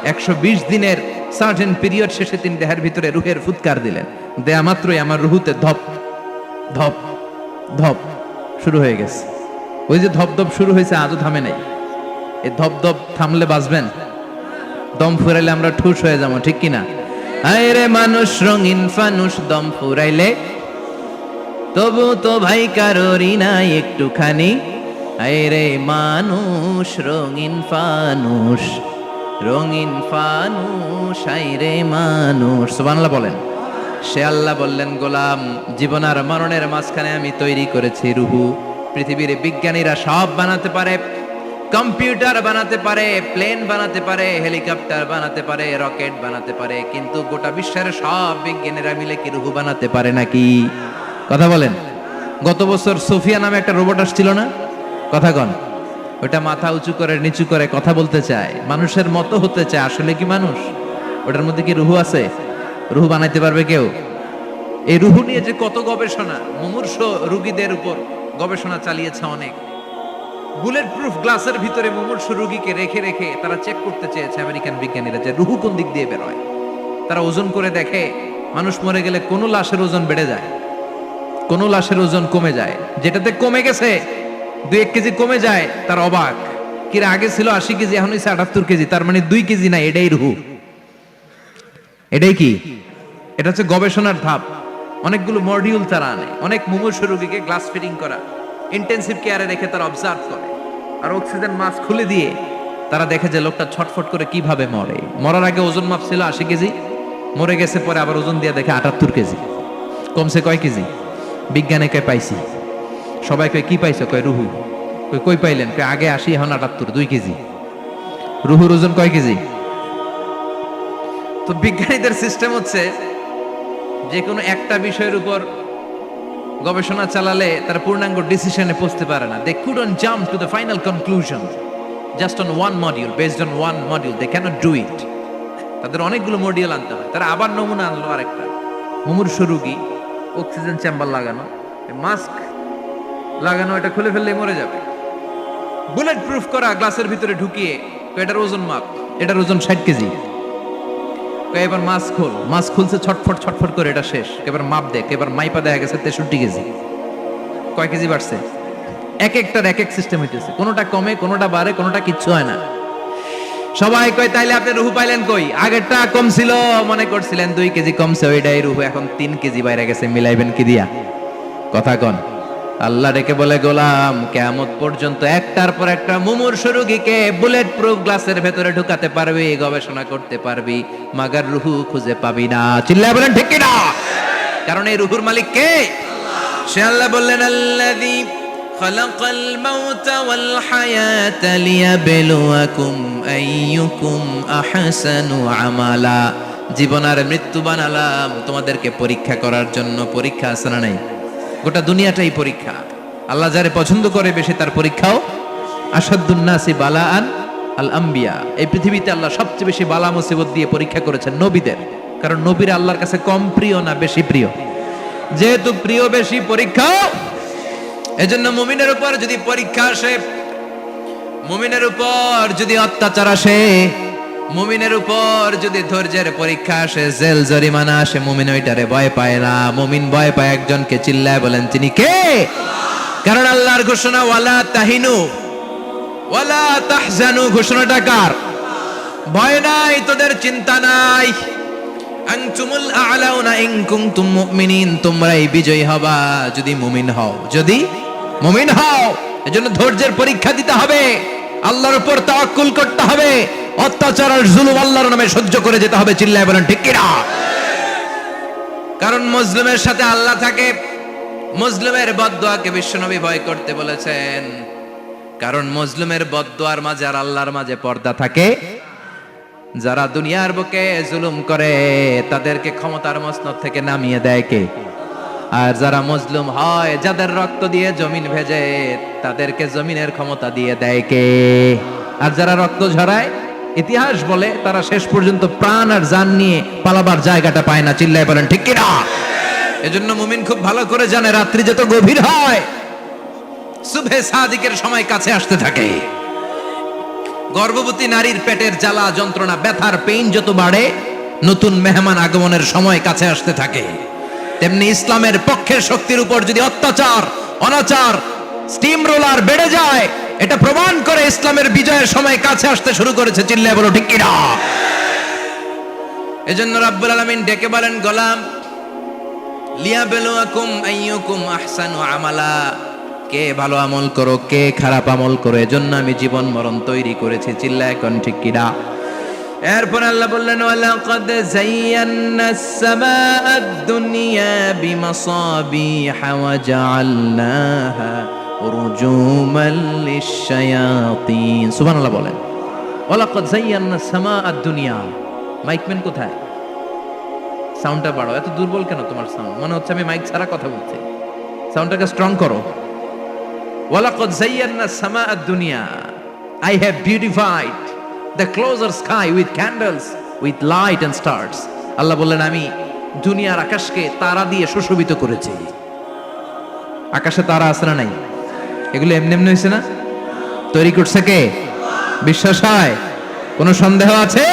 120 দিনের সার্টেন পিরিয়ড শেষে তিনি দেহের ভিতরে রুহের ফুৎকার দিলেন। দেয়া মাত্রই আমার রুহুতে ধপ ধপ ধপ শুরু হয়ে গেছে। ওই যে ধপ ধপ শুরু হয়েছে আজও থামে নাই। এই ধপ ধপ থামলে বাঁচবেন, দম ফুরাইলে আমরা ঠুস হয়ে যাবো, ঠিক কিনা? আয় রে মানুষ রঙিন ফানুষ, দম ফুরাইলে তবু তো ভাই কারোরই নাই একটুখানি। আয় রে মানুষ রঙিন ফানুষ, রঙিন ফানুষ, আয় রে মানুষ। সুবহানাল্লাহ বলেন। সে আল্লাহ বললেন, গোলাম, জীবন আর মরণের মাঝখানে আমি তৈরি করেছি রুহু। পৃথিবীর বিজ্ঞানীরা সব বানাতে পারে, কম্পিউটার বানাতে পারে, প্লেন বানাতে পারে, হেলিকপ্টার বানাতে পারে, রকেট বানাতে পারে, কিন্তু গোটা বিশ্বের সব বিজ্ঞানীরা মিলে কি রুহু বানাতে পারে নাকি? কথা বলেন। গত বছর সোফিয়া নামে একটা রোবট আসছিল না? কথা কন। ওটা মাথা উঁচু করে নিচু করে কথা বলতে চায়, মানুষের মতো হতে চায়। আসলে কি মানুষ? ওটার মধ্যে কি রুহু আছে? রুহু বানাইতে পারবে কেউ? এই রুহু নিয়ে যে কত গবেষণা, মুমূর্ষ রোগীদের উপর গবেষণা চালিয়েছে অনেক। বুলেট প্রুফ গ্লাসের ভিতরে মুমূর্ষ রোগীকে রেখে রেখে তারা চেক করতে চেয়েছে আমেরিকান বিজ্ঞানীরা যে রুহু কোন দিক দিয়ে বের হয়। তারা ওজন করে দেখে, মানুষ মরে গেলে কোন লাশের ওজন বেড়ে যায়, কোন লাশের ওজন কমে যায়। যেটাতে কমে গেছে 2-1 কেজি কমে যায়, তার অবাক। কিরা আগে ছিল 80 কেজি, এখন হয়েছে 78 কেজি, তার মানে 2 কেজি না, এটাই রুহু। এটাই কি? এটা হচ্ছে গবেষণার ধাপ। অনেকগুলো মডিউল তারা আনে, অনেক মুমূর্ষ রোগীকে গ্লাস ফিটিং করা, ইন্টেন্সিভ কেয়ারে রেখে তারা অবজার্ভ করে, আর অক্সিজেন মাস্ক খুলে দিয়ে তারা দেখে যে লোকটা ছটফট করে কিভাবে মরে। মরার আগে ওজন মাপ ছিল 80 কেজি, মরে গেছে পরে আবার ওজন দিয়ে দেখে 78 কেজি। কমছে কয় কেজি? বিজ্ঞানে কয় পাইছি। সবাই কয় কি পাইছো? কয় রুহু। কই পাইলেন? কয় আগে 80, এখন 78, 2 কেজি। রুহুর ওজন কয় কেজি? তো বিজ্ঞানীদের সিস্টেম হচ্ছে যে কোনো একটা বিষয়ের উপর গবেষণা চালালে তারা পূর্ণাঙ্গ ডিসিশনে পৌঁছতে পারে না। They couldn't jump to the final conclusion just on one module, based on one module, they cannot do it. তাদের অনেকগুলো মডিউল আনতে হয়। তারা আবার নমুনা আনলো আরেকটা, মুমূর্ষ রোগী, অক্সিজেন চেম্বার লাগানো, মাস্ক লাগানো, এটা খুলে ফেললে মরে যাবে। বুলেট প্রুফ করা গ্লাসের ভিতরে ঢুকিয়ে এটার ওজন মাপ, এটার ওজন 60 কেজি। এবার মাস্ক খোল, মাস্ক খুলছে ছটফট ছটফট করে, এটা শেষ। এবার মাপ দেখ, এবার মাইপা দেখা গেছে 63 কেজি। কয় কেজি বাড়ছে? এক একটার এক এক সিস্টেম হইতেছে, কোনোটা কমে, কোনোটা বাড়ে, কোনোটা কিচ্ছু হয় না। সবাই কয় তাইলে আপনি রুহু পাইলেন কই? আগেরটা কম ছিল, মনে করছিলেন 2 কেজি কমছে, ওইটাই রুহু, এখন 3 কেজি বাইরে গেছে, মিলাইবেন কি দিয়া? কথা কন। আল্লাহ ডেকে বলে, গোলাম কিয়ামত পর্যন্ত একটার পর একটা মুমূর্ষু রোগীকে বুলেট প্রুফ গ্লাসের ভেতরে ঢুকাতে পারবি, গবেষণা করতে পারবি, মাগার রুহু খুঁজে পাবি না। চিল্লায় বলেন ঠিক কিনা? কারণ এই রুহুর মালিক কে? সে আল্লাহ বললেন, আল্লাযী খালাকাল মাউতা ওয়াল হায়াতা লিয়াবলুয়াকুম আইয়ুকুম আহসানু আমালা। জীবন আর মৃত্যু বানালাম তোমাদেরকে পরীক্ষা করার জন্য। পরীক্ষা আছে না নাই? গোটা দুনিয়াটাই পরীক্ষা। আল্লাহ যারে পছন্দ করে বেশি তার পরীক্ষাও। আসাদুন নাসি বালাআন আল আম্বিয়া। এই পৃথিবীতে আল্লাহ সবচেয়ে বেশি বালা মুসিবত দিয়ে পরীক্ষা করেছেন নবীদের। কারণ নবীরা আল্লাহর কাছে কম প্রিয় না বেশি প্রিয়? যেহেতু প্রিয় বেশি, পরীক্ষাও। এজন্য মুমিনের উপর যদি পরীক্ষা আসে, মুমিনের উপর যদি অত্যাচার আসে, মুমিনের উপর যদি ধৈর্যের পরীক্ষা আসে, জেল জরিমানা আসে, মুমিন ওইটারে ভয় পায় না। মুমিন ভয় পায় একজনকে। চিল্লায় বলেন তিনি কে? কারণ আল্লাহর ঘোষণা, ওয়ালা তাহিনু ওয়ালা তাহজানু। ঘোষণাটা কার? ভয় নাই, তোদের চিন্তা নাই। আনতুমুল আ'লাউনা ইন কুনতুম মুমিনিন। তোমরাই বিজয়ী হবা যদি মুমিন হও, যদি মুমিন হও। এজন্য ধৈর্যের পরীক্ষা দিতে হবে, আল্লাহর উপর তাওয়াক্কুল করতে হবে, অত্যাচার আর জুলুম আল্লাহর নামে সহ্য করে যেতে হবে। চিল্লায় বলেন ঠিক কিনা? কারণ মজলুমের সাথে আল্লাহ থাকে। মজলুমের বদদুয়াকে বিশ্বনবী ভয় করতে বলেছেন। কারণ মজলুমের বদদুয়ার মাঝে আর আল্লাহর মাঝে পর্দা থাকে। যারা দুনিয়ার বুকে জুলুম করে তাদেরকে ক্ষমতার মসনদ থেকে নামিয়ে দেয় কে? আর যারা মজলুম হয়, যাদের রক্ত দিয়ে জমিন ভেজে, তাদেরকে জমিনের ক্ষমতা দিয়ে দেয় কে? আর যারা রক্ত ঝরায়, ইতিহাস বলে তারা শেষ পর্যন্ত প্রাণ আর জান নিয়ে পালাবার জায়গাটা পায় না। চিল্লায় বলেন ঠিক কিনা? এজন্য মুমিন খুব ভালো করে জানে, রাত্রি যত গভীর হয়, সুবহে সাদিকের সময় কাছে আসতে থাকে। গর্ভবতী নারীর পেটের জ্বালা যন্ত্রণা, ব্যথার পেইন যত বাড়ে, নতুন মেহমান আগমনের সময় কাছে আসতে থাকে। তেমনি ইসলামের পক্ষের শক্তির উপর যদি অত্যাচার, অনাচার, স্টিম রোলার বেড়ে যায়, এটা প্রমাণ করে ইসলামের বিজয়ের সময় কাছে আসতে শুরু করেছে। চিল্লায় বলো ঠিক কিনা? এজন্য রাব্বুল আলামিন ডেকে বলেন, গোলাম লিয়াবলুয়াকুম আইয়ুকুম আহসানু আমালা। কে ভালো আমল করো, কে খারাপ আমল করো, এজন্য আমি জীবন মরণ তৈরি করেছি। চিল্লায় কোন ঠিক কিনা? এরপর আল্লাহ বললেন, ওয়ালাকাদ যায়্যানাস সামাআদ দুনিয়া বিমাসাবিহা ওয়া জাআলনাহা রুজুমান লিশ-শায়াতিন। সুবহানাল্লাহ বলেন। ওয়ালাকাদ যায়্যানাস সামাআদ দুনিয়া। মাইকম্যান কোথায়? সাউন্ডটা বাড়াও। এত দুর্বল কেন তোমার সাউন্ড? মনে হচ্ছে আমি মাইক ছাড়া কথা বলছি। সাউন্ডটাকে স্ট্রং করো। ওয়ালাকাদ যায়্যানাস সামাআদ দুনিয়া। I have beautified the closer sky with candles, with light and stars. আল্লাহ বললেন, আমি দুনিয়ার আকাশকে তারা দিয়ে সুশোভিত করেছি। আকাশে তারা আছে না নাই? এগুলো এমনি এমনি হয়েছে না? তৈরি করছে কে? বিশ্বাস হয়? কোনো সন্দেহ আছে?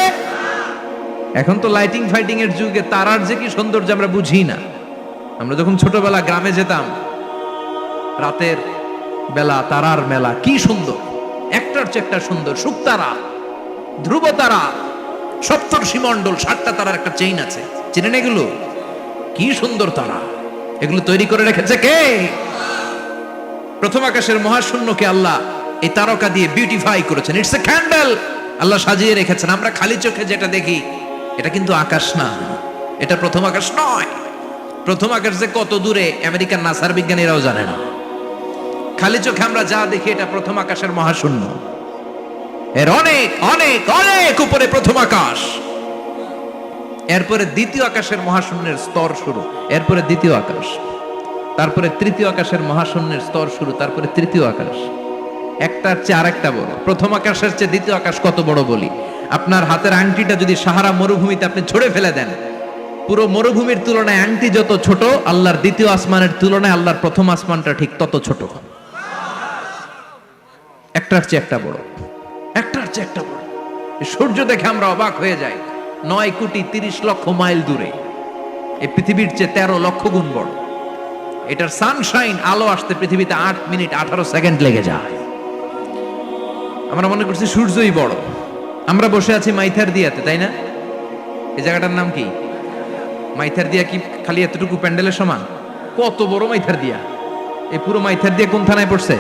এখন তো লাইটিং ফাইটিং এর যুগে তারার যে কি সৌন্দর্য আমরা বুঝি না। আমরা যখন ছোটবেলা গ্রামে যেতাম, রাতের বেলা তারার মেলা, কি সুন্দর! একটার চেয়ে একটা সুন্দর। শুকতারা, ধ্রুব তারা, সপ্তর্ষি মণ্ডল, 7টা তারার একটা চেইন আছে। চিনেন এগুলো? কি সুন্দর তারা! এগুলো তৈরি করে রেখেছে কে? প্রথম আকাশের মহাশূন্যকে আল্লাহ এই তারকা দিয়ে বিউটিফাই করেছেন। It's a candle. আল্লাহ সাজিয়ে রেখেছেন। আমরা খালি চোখে যেটা দেখি, এটা কিন্তু আকাশ না, এটা প্রথম আকাশ নয়। প্রথম আকাশ যে কত দূরে আমেরিকার নাসার বিজ্ঞানীরাও জানে না। খালি চোখে আমরা যা দেখি, এটা প্রথম আকাশের মহাশূন্য। এর অনেক অনেক অনেক উপরে প্রথম আকাশ। এরপরে দ্বিতীয় আকাশের মহাশূন্যের স্তর শুরু, এরপরে দ্বিতীয় আকাশ, তারপরে তৃতীয় আকাশের মহাশূন্যের স্তর শুরু, তারপরে তৃতীয় আকাশ। একটার চেয়ে আরেকটা বড়। প্রথম আকাশের চেয়ে দ্বিতীয় আকাশ কত বড় বলি? আপনার হাতের আংটিটা যদি সাহারা মরুভূমিতে আপনি ছড়ে ফেলে দেন, পুরো মরুভূমির তুলনায় আংটি যত ছোট, আল্লাহর দ্বিতীয় আসমানের তুলনায় আল্লাহর প্রথম আসমানটা ঠিক তত ছোট। একটার চেয়ে একটা বড়, একটার চেয়ে একটা বড়। সূর্য দেখে আমরা অবাক হয়ে যাই। 9,30,00,000 মাইল দূরে, এই পৃথিবীর চেয়ে 13 লক্ষ গুণ বড়। এটার সানশাইন, আলো আসতে পৃথিবীতে 8 মিনিট 18 সেকেন্ড লেগে যায়। আমরা মনে করছি সূর্যই বড়। আমরা বসে আছি মাইথার দিয়াতে, তাই না? এই জায়গাটার নাম কি? মাইথার দিয়া। কি খালি এতটুকু প্যান্ডেলের সমান? কত বড় মাইথার দিয়া! এই পুরো মাইথার দিয়ে কোন থানায় পড়ছে?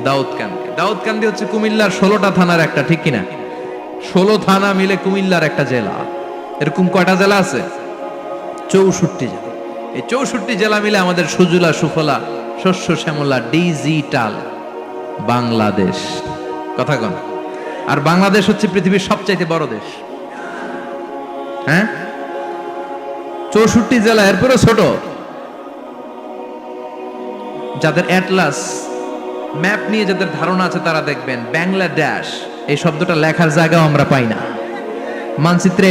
দাউদকান্দি। দাউদকান্দি হচ্ছে কুমিল্লার 16টা থানার একটা, ঠিক কিনা? 16 থানা মিলে কুমিল্লার একটা জেলা। এরকম কয়টা জেলা আছে? 64 জেলা। এই 64 জেলা মিলে আমাদের সুজলা সুফলা শস্য শ্যামলা ডিজিটাল বাংলাদেশ। কথা কন। আর বাংলাদেশ হচ্ছে পৃথিবীর সবচাইতে বড় দেশ। হ্যাঁ, 64 জেলা, এরপরে ছোট। যাদের অ্যাটলাস ম্যাপ নিয়ে যাদের ধারণা আছে তারা দেখবেন বাংলাদেশ এই শব্দটা লেখার জায়গাও আমরা পাই না। মানচিত্রে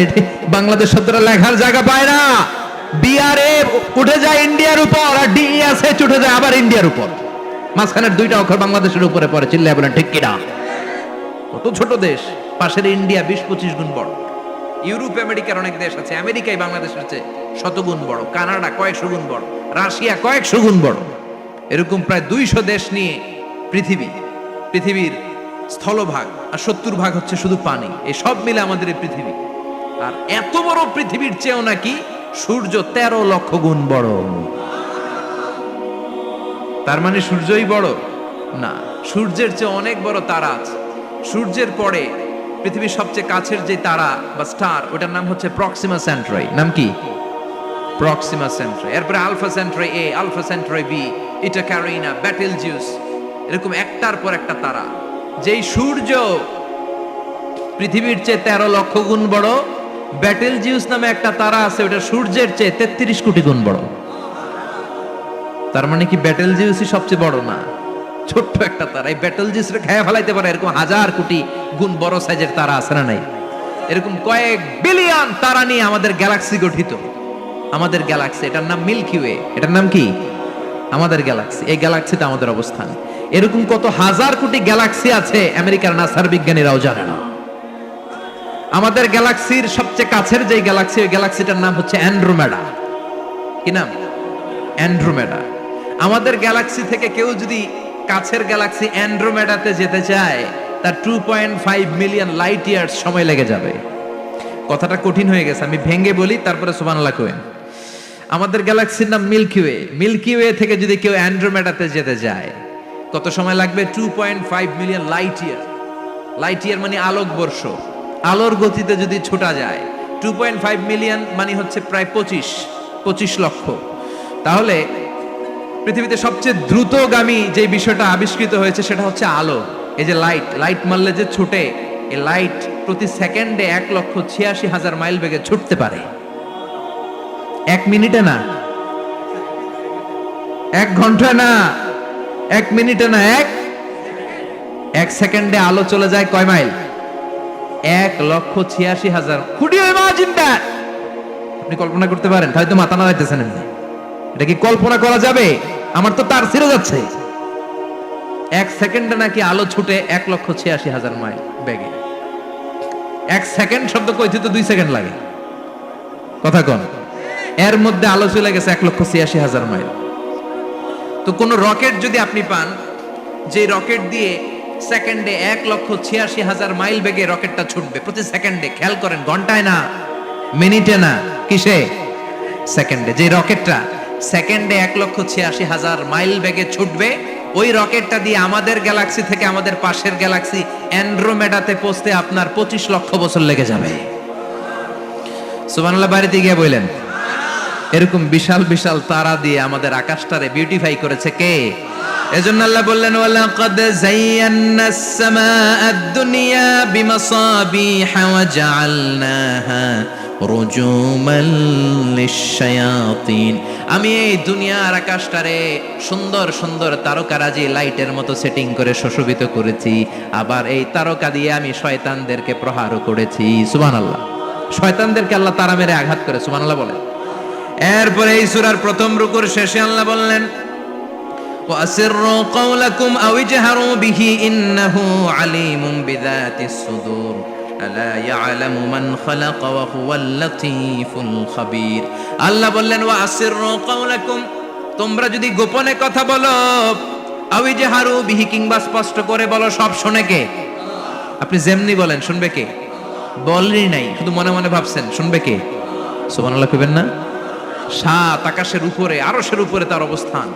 বাংলাদেশ শব্দটা লেখার জায়গা পায় না। বিআরএ উঠে যায় ইন্ডিয়ার উপর, আর ডিএসএ উঠে যায় আবার ইন্ডিয়ার উপর। মাঝখানের দুইটা অক্ষর বাংলাদেশের উপরে পড়ে। চিল্লায় বলেন ঠিক কিনা? কত ছোট দেশ। পাশের ইন্ডিয়া 20-25 গুণ বড়। ইউরোপ আমেরিকার অনেক দেশ আছে, আমেরিকায় বাংলাদেশের চেয়ে শতগুণ বড়। কানাডা কয়েকশো গুণ বড়, রাশিয়া কয়েকশো গুণ বড়। এরকম প্রায় 200 দেশ নিয়ে পৃথিবীর স্থলভাগ, আর 70% হচ্ছে শুধু পানি। এই সব মিলে আমাদের এই পৃথিবী। আর এত বড় পৃথিবীর চেয়েও নাকি সূর্য 13 লক্ষ গুণ বড়। তার মানে সূর্যই বড় না, সূর্যের চেয়ে অনেক বড় তারা আছে। সূর্যের পরে পৃথিবীর সবচেয়ে কাছের যে তারা বা স্টার, ওটার নাম হচ্ছে প্রক্সিমা সেন্ট্রারি। নাম কি? প্রক্সিমা সেন্ট্রারি। এরপরে আলফা সেন্ট্রারি এ, আলফা সেন্ট্রারি বি, ইটা ক্যারিনা, ব্যাটেলজিউস, এরকম একটার পর একটা তারা। যেই সূর্য পৃথিবীর চেয়ে 13 লক্ষ গুণ বড়, ব্যাটেলজিউস নামে একটা তারা আছে, ওটা সূর্যের চেয়ে 33 কোটি গুণ বড়। তার মানে কি ব্যাটেলজিউসই সবচেয়ে বড় না? ছোট্ট একটা তারা। এই ব্যাটেলজিউসরে খেয়ে ফেলাইতে পারে এরকম 1000 কোটি গুণ বড় সাইজের তারা আছে না নাই? এরকম কয়েক বিলিয়ন তারা নিয়ে আমাদের গ্যালাক্সি গঠিত। আমাদের গ্যালাক্সি, এটার নাম মিল্কি ওয়ে। এটার নাম কি? আমাদের গ্যালাক্সি। এই গ্যালাক্সিতে আমাদের অবস্থান। এরকম কত হাজার কোটি গ্যালাক্সি আছে আমেরিকার নাসার বিজ্ঞানীরাও জানে না। আমাদের গ্যালাক্সির সবচেয়ে কাছের যে গ্যালাক্সি, ওই গ্যালাক্সিটার নাম হচ্ছে অ্যান্ড্রোমেডা। কি নাম? অ্যান্ড্রোমেডা। আমাদের গ্যালাক্সি থেকে কেউ যদি কাছের গ্যালাক্সি অ্যান্ড্রোমেডাতে যেতে চায়, তার 2.5 মিলিয়ন লাইট ইয়ার্স সময় লেগে যাবে। কথাটা কঠিন হয়ে গেছে, আমি ভেঙে বলি, তারপরে সুবহানাল্লাহ কইন। আমাদের গ্যালাক্সির নাম মিল্কি ওয়ে। মিল্কি ওয়ে থেকে যদি কেউ অ্যান্ড্রোমেডাতে যেতে যায়, কত সময় লাগবে? 2.5 million light year. Light year মানে আলোকবর্ষ। আলোর গতিতে যদি ছোটা যায়, 2.5 মিলিয়ন মানে হচ্ছে প্রায় 25 লক্ষ। তাহলে পৃথিবীতে সবচেয়ে দ্রুতগামী যে বিষয়টা আবিষ্কৃত হয়েছে সেটা হচ্ছে আলো। এই যে লাইট মারলে যে ছুটে, এই লাইট প্রতি সেকেন্ডে 1,86,000 মাইল বেগে ছুটতে পারে। 1 মিনিটে না, 1 ঘন্টা না, 1 মিনিটে না, 1 সেকেন্ডে আলো চলে যায় কয় mile? 1,86,000। Could you imagine that? আপনি কল্পনা করতে পারেন? হয়তো মাথা নাড়াইতেছেন এমনি। এটা কি কল্পনা করা যাবে? আমার তো তার ছিঁড়ে যাচ্ছে। 1 সেকেন্ডে নাকি আলো ছুটে 1,86,000 মাইল বেগে। 1 সেকেন্ড শব্দ কইতে তো 2 সেকেন্ড লাগে। কথা কন। এর মধ্যে আলো চলে গেছে 1,86,000 মাইল। তো কোন রকেট যদি আপনি পান, যে রকেট দিয়ে সেকেন্ডে 1,86,000 মাইল বেগে রকেটটা ছুটবে প্রতি সেকেন্ডে, খেয়াল করেন, ঘন্টায় না, মিনিটে না, কিসে? সেকেন্ডে। যে রকেটটা সেকেন্ডে 1,86,000 মাইল বেগে ছুটবে, ওই রকেটটা দিয়ে আমাদের গ্যালাক্সি থেকে আমাদের পাশের গ্যালাক্সি অ্যান্ড্রোমেডাতে পৌঁছতে আপনার 25 লক্ষ বছর লেগে যাবে। সুবহানাল্লাহ বাড়িতে গিয়ে বললেন। এরকম বিশাল বিশাল তারা দিয়ে আমাদের আকাশটারে বিউটিফাই করেছে কে? এজন্য আল্লাহ বললেন, ওয়ালাকাদ যায়্যানাস সামাআদ দুনিয়া বিমাসাবিহা ওয়া জাআলনাহা রুজুমাল লিশ-শায়াতিন। আমি এই দুনিয়ার আকাশটারে সুন্দর সুন্দর তারকারাজি লাইটের মতো সেটিং করে সুশোভিত করেছি। আবার এই তারকা দিয়ে আমি শয়তানদেরকে প্রহারও করেছি। সুবহানাল্লাহ। শয়তানদেরকে আল্লাহ তারা মেরে আঘাত করে। সুবহানাল্লাহ বলেন। এরপরে এই সূরার প্রথম রুকুর শেষে আল্লাহ বললেন, ওয়াসিররু কাওলাকুম আও ইজহারু বিহি ইন্নাহু আলিমুম বিযাতিস সুদূর আলা ইয়ালামু মান খালাকা ওয়া হুয়াল লাতীফুল খাবীর। আল্লাহ বললেন, ওয়াসিররু কাওলাকুম, তোমরা যদি গোপনে কথা বলো, আও ইজহারু বিহি, কিংবা স্পষ্ট করে বলো, সব শুনে কে? আপনি যেমনি বলেন শুনবে কে? বলেনই নাই, শুধু মনে মনে ভাবছেন, শুনবে কে? সুবহানাল্লাহ কইবেন না? সাত আকাশের উপরে, আরশের উপরে তার অবস্থান,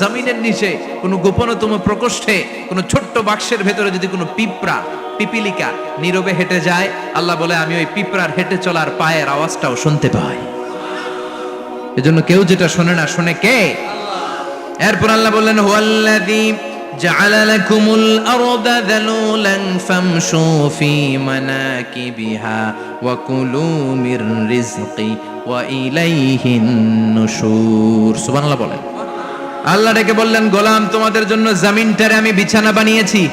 জমিনের নিচে কোনো গোপনতম প্রকোষ্ঠে কোনো ছোট্ট বাক্সের ভেতরে যদি কোনো পিঁপড়া পিপিলিকা নীরবে হেঁটে যায়, আল্লাহ বলে আমি ওই পিঁপড়ার হেঁটে চলার পায়ের আওয়াজটাও শুনতে পাই। এজন্য কেউ যেটা শোনে না, শোনে কে? এরপর আল্লাহ বললেন হুয়াল্লাযী জাআলা লাকুমুল আরদা যালুলান ফামশু ফি মানাকিবিহা ওয়া কুলু মির রিজকি ওয়া ইলাইহিন নুশুর। সুবহানাল্লাহ বলেন। আল্লাহ ডেকে বললেন গোলাম তোমাদের জন্য জমিনটারে আমি বিছানা বানিয়েছি।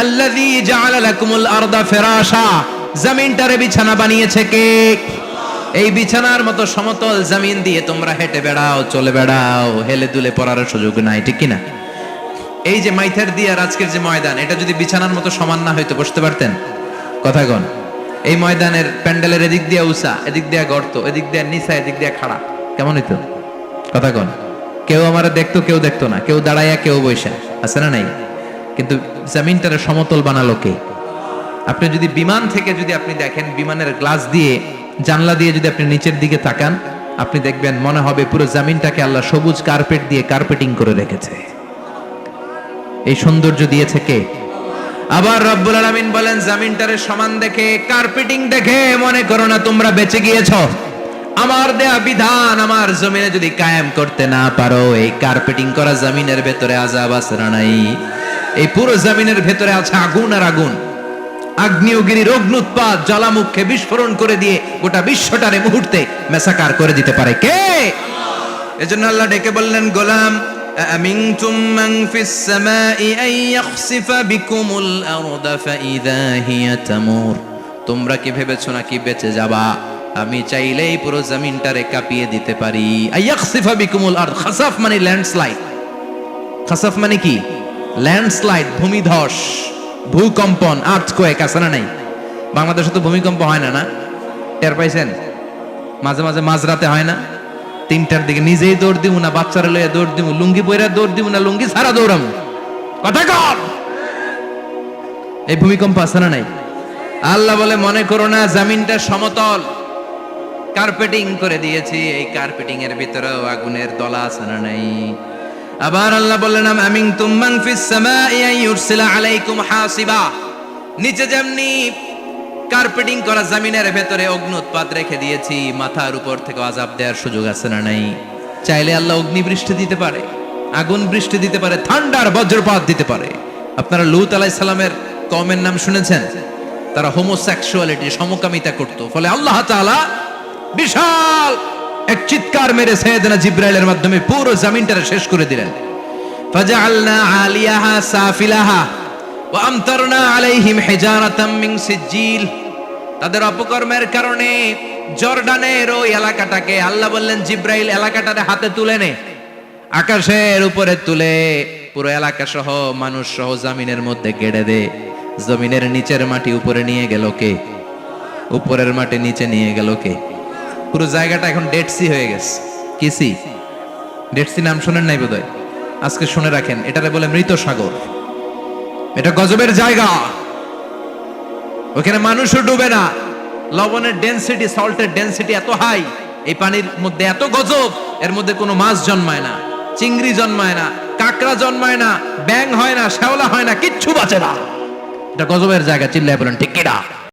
আল্লাযী জাআলা লাকুমুল আরদা ফিরাশা, জমিনটারে বিছানা বানিয়েছে কে? এই বিছানার মতো সমতল জমিন দিয়ে তোমরা হেঁটে বেড়াও, চলে বেড়াও, হেলে দুলে পড়ার সুযোগ নাই, ঠিক কিনা? এই যে মাইথার দিয়ে আর আজকের যে ময়দান, এটা যদি বিছানার মতো সমান না হয়তো বসতে পারতেন? কথা কন। এই ময়দানের প্যান্ডেলের এদিক দিয়ে উঁচা, এদিক দিয়ে গর্ত, এদিক দিয়ে নিচা, এদিক দিয়ে খাড়া, কেমন হইতো? কথা কন। কেউ আমার দেখতো, কেউ দেখতো না, কেউ দাঁড়াইয়া, কেউ বৈশা, আছে না নাই? কিন্তু জমিনটারে সমতল বানালো কে? আপনি যদি বিমান থেকে যদি আপনি দেখেন, বিমানের গ্লাস দিয়ে জানলা দিয়ে যদি আপনি নিচের দিকে তাকান, আপনি দেখবেন মনে হবে পুরো জমিনটাকে আল্লাহ সবুজ কার্পেট দিয়ে কার্পেটিং করে রেখেছে। এই সৌন্দর্য দিয়েছে কে? আবার রব্বুল আলামিন বলেন জমিনটারে সমান দেখে, কার্পেটিং দেখে মনে করো না তোমরা বেঁচে গিয়েছো। আমার দেয়া বিধান আমার জমিনে যদি কায়েম করতে না পারো, এই কার্পেটিং করা জমিনের ভেতরে আযাব আছে না নাই? এই পুরো জমিনের ভেতরে আছে আগুন আর আগুন। আগ্নেয়গিরির অগ্নুৎপাত জ্বালামুখে বিস্ফোরণ করে দিয়ে গোটা বিশ্বটারে মুহূর্তে মেসাকার করে দিতে পারে কে? এজন্য আল্লাহ ডেকে বললেন গোলাম আমিনতুম মান ফিস সামাই আন ইয়াখসিফা বিকুমুল আরদা ফাইযা হিয়া তামুর। তোমরা কি ভেবেছো নাকি বেঁচে যাবা? আমি চাইলেই পুরো জমিনটারে কাঁপিয়ে দিতে পারি। আয়াখসিফা বিকুমুল আরদ, খাসাফ মানে ল্যান্ডস্লাইড। খাসাফ মানে কি? ল্যান্ডস্লাইড, ভূমিধস, ভূকম্পন, আর্থকোয়েক, আছে না নাই? বাংলাদেশে তো ভূমিকম্প হয় না, না? টের পাইছেন? মাঝে মাঝে মাঝরাতে হয় না? 3টার দিকে নিজেই দৌড় দিব না বাচ্চারা লইয়া দৌড় দিব, লুঙ্গি পইরা দৌড় দিব না লুঙ্গি ছাড়া দৌড়াম? কথা কর। এই ভূমিকম্প আছে না নাই? আল্লাহ বলে মনে করো না জমিনটা সমতল, কার্পেটিং করে দিয়েছি। এই কার্পেটিং এর ভিতরেও আগুনের দলা আছে না নাই? আবার আল্লাহ বললেন আমিনতুম মান ফিস সামাই আন ইউরসিলা আলাইকুম হাসিবা। নিচে যেমনি কার্পেটিং করা জমিনের ভেতরে অগ্নুৎপাত রেখে দিয়েছি, মাথার উপর থেকে আযাব দেওয়ার সুযোগ আছে না নাই? চাইলে আল্লাহ অগ্নি বৃষ্টি দিতে পারে, আগুন বৃষ্টি দিতে পারে, ঠান্ডার বজ্রপাত দিতে পারে। আপনারা লূত আলাইহিস সালামের কওমের নাম শুনেছেন? তারা হোমোসেক্সুয়ালিটি, সমকামিতা করত। ফলে আল্লাহ তাআলা বিশাল এক চিৎকার মেরে সাইয়েদনা জিবরাইলের মাধ্যমে পুরো জমিনটারে শেষ করে দিলেন। ফাজআলনা আলিয়াহা সাফিলাহা ওয়া আমতারনা আলাইহিম হিজারাতাম মিন সিজিল। তাদের অপকর্মের কারণে জর্ডানের ওই এলাকাটাকে আল্লাহ বললেন জিবরাইল এলাকাটারে হাতে তুলে নে, আকাশের উপরে তুলে পুরো এলাকা সহ মানুষ সহ জমিনের মধ্যে গেড়ে দে। জমিনের নিচের মাটি উপরে নিয়ে গেল কে? উপরের মাটি নিচে নিয়ে গেল কে? পুরো জায়গাটা এখন ডেড সি হয়ে গেছে। কি সি? ডেড সি নাম শুনেন নাই বোধহয়? আজকে শুনে রাখেন, এটারে বলে মৃত সাগর। এটা গজবের জায়গা, ওখানে মানুষও ডুবে না। লবণের ডেনসিটি, সল্টের ডেনসিটি এত হাই, এই পানির মধ্যে এত গজব, এর মধ্যে কোনো মাছ জন্মায় না, চিংড়ি জন্মায় না, কাঁকড়া জন্মায় না, ব্যাং হয় না, শ্যাওলা হয় না, কিচ্ছু বাঁচে না। এটা গজবের জায়গা। চিল্লায় বলেন ঠিক কিনা?